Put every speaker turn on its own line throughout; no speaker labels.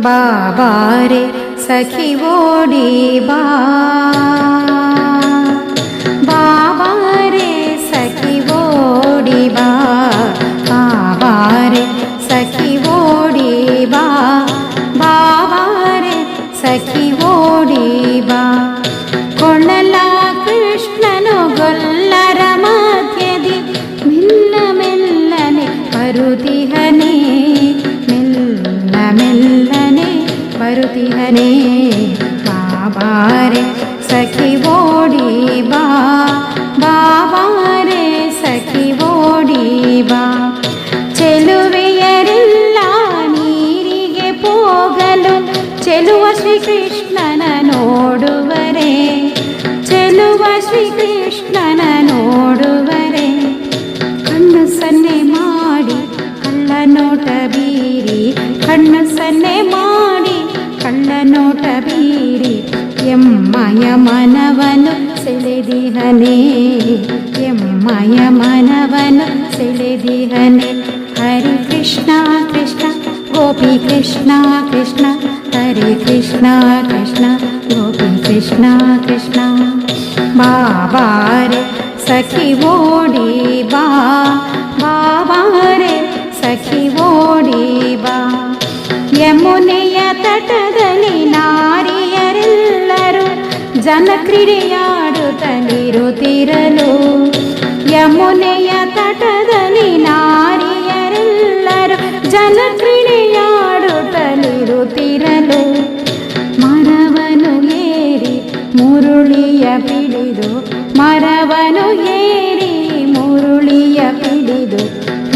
ಬಾಬಾರೆ ಸಖಿ ಓಡಿ ಬಾ, ಬಾಬಾರೆ ಸಖಿ ಓಡಿ ಬಾ, ಬಾಬಾರೆ ಸಖಿ ಓಡಿ ಬಾ, ಬಾಬಾರೆ ಸಖಿ ಓಡಿ ಬಾ. ಕೊಳ್ಳಲ ಕೃಷ್ಣನು ಗೊಲ್ಲರ ಮಧ್ಯದಿ ಮೆಲ್ಲ ಮೆಲ್ಲನೆ ಬರುತಿಹನೇ, ಮೆಲ್ಲ ಮೆಲ್ಲನೆ ಬರುತಿಹನೇ. ಬಾಬಾರೆ ಸಖಿ ಓಡಿ ಬಾ, ಬಾಬಾರೆ ಸಖಿ ಓಡಿ ಬಾ. ಚೆಲುವೆಯರೆಲ್ಲ ನೀರಿಗೆ ಹೋಗಲು ಚೆಲುವ ಶ್ರೀಕೃಷ್ಣನ ನೋಡುವರೆ, ಚೆಲುವ ಶ್ರೀಕೃಷ್ಣನ ನೋಡುವರೆ. ಕಣ್ಣು ಸನ್ನೆ ಮಾಡಿ ಕಳ್ಳ ನೋಟ ಬೀರಿ, ಕಣ್ಣು ಸನ್ನೆ ಮಾಡಿ ಕಳ್ಳ ನೋಟ ಬೀರಿ. ಎಮ್ಮಯ ಮನವನು ಸೆಳೆದಿಹನೇ, ಎಮ್ಮಯ ಮನವನು ಸೆಳೆದಿಹನೇ. ಹರಿ ಕೃಷ್ಣ ಕೃಷ್ಣ ಗೋಪಿ ಕೃಷ್ಣ ಕೃಷ್ಣ, ಹರಿ ಕೃಷ್ಣ ಕೃಷ್ಣ ಗೋಪಿ ಕೃಷ್ಣ ಕೃಷ್ಣ. ಬಾಬಾರೆ ಸಖಿ ಓಡಿ ಬಾ, ಬಾಬಾರೆ ಸಖಿ ಓಡಿ ಬಾ. ಯಮುನೆಯ ತಟದಲ್ಲಿ ನಾರಿಯರೆಲ್ಲರೂ ಜನಕ್ರೀಡೆಯಾಡುತ್ತಲಿರುತ್ತಿರಲು, ಯಮುನೆಯ ತಟದಲ್ಲಿ ನಾರಿಯರೆಲ್ಲರೂ ಜನಕ್ರೀಡೆಯಾಡುತ್ತಲಿರುತ್ತಿರಲು. ಮರವನು ಏರಿ ಮುರುಳಿಯ ಪಿಡಿದು, ಮರವನು ಏರಿ ಮುರುಳಿಯ ಪಿಡಿದು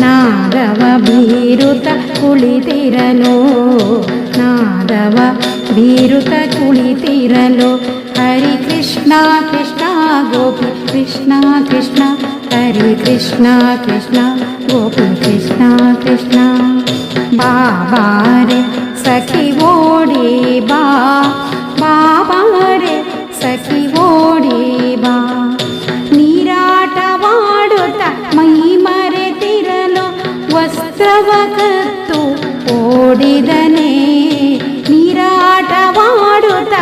ನಾದವ ಬೀರುತ ಕುಳಿತಿರಲು, ನಾದವ ಬೀರುತ ಕುಳಿತಿರಲು. ಹರಿ ಕೃಷ್ಣ ಕೃಷ್ಣ ಗೋಪಿ ಕೃಷ್ಣ ಕೃಷ್ಣ, ಹರಿ ಕೃಷ್ಣ ಕೃಷ್ಣ ಗೋಪಿ ಕೃಷ್ಣ ಕೃಷ್ಣ. ಬಾಬಾರೆ ಸಖಿ ಓಡಿ ಬಾ, ಬಾಬಾರೆ ಸಖಿ ಓಡಿ ಬಾ. ನೀರಾಟವಾಡುತ್ತ ಮೈ ಮರೆತಿರಲು ವಸ್ತ್ರವ ಕತ್ತು ಓಡಿದನೆ, ನೀರಾಟವಾಡುತ್ತ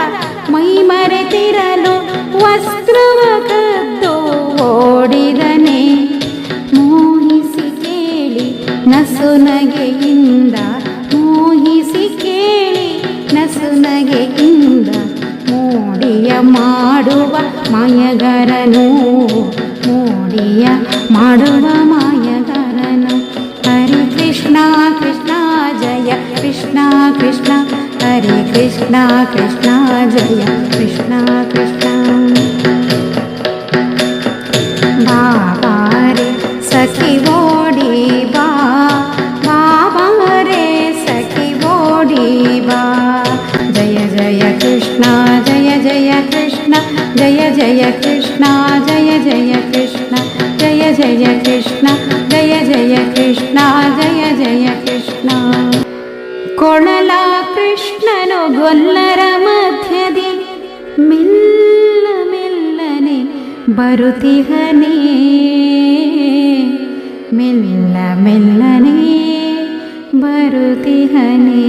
ಮೈ ಮರೆತಿರಲು ವಸ್ತ್ರವ ಕದ್ದು ಓಡಿದನೆ. ಮೋಹಿಸಿ ಕೇಳಿ ನಸುನಗೆಯಿಂದ, ಮೋಹಿಸಿ ಕೇಳಿ ನಸುನಗೆಯಿಂದ ಮೋಡಿಯ ಮಾಡುವ ಮಾಯಗಾರನು, ಮೋಡಿಯ ಮಾಡುವ ಮಾಯಗಾರನು. ಹರಿ ಕೃಷ್ಣ ಕೃಷ್ಣ ಜಯ ಕೃಷ್ಣ ಕೃಷ್ಣ, ಹರಿ ಕೃಷ್ಣ ಕೃಷ್ಣ ಜಯ ಕೃಷ್ಣ ಕೃಷ್ಣ. ಬಾಬಾರೆ ಸಖಿ ಓಡಿ ಬಾ, ಬಾಬಾರೆ ಸಖಿ ಓಡಿ ಬಾ. ಜಯ ಜಯ ಕೃಷ್ಣ ಜಯ ಜಯ ಕೃಷ್ಣ, ಜಯ ಜಯ ಕೃಷ್ಣ ಜಯ ಜಯ ಕೃಷ್ಣ, ಜಯ ಜಯ ಕೃಷ್ಣ ಜಯ ಜಯ ಕೃಷ್ಣ, ಜಯ ಜಯ ಕೃಷ್ಣ. ಕೊಳಲ ಕೃಷ್ಣನು ಗೊಲ್ಲರ ಮಧ್ಯದಿ ಮೆಲ್ಲ ಮೆಲ್ಲನೆ ಬರುತಿಹನೇ, ಮೆಲ್ಲ ಮೆಲ್ಲನೆ ಬರುತಿಹನೇ.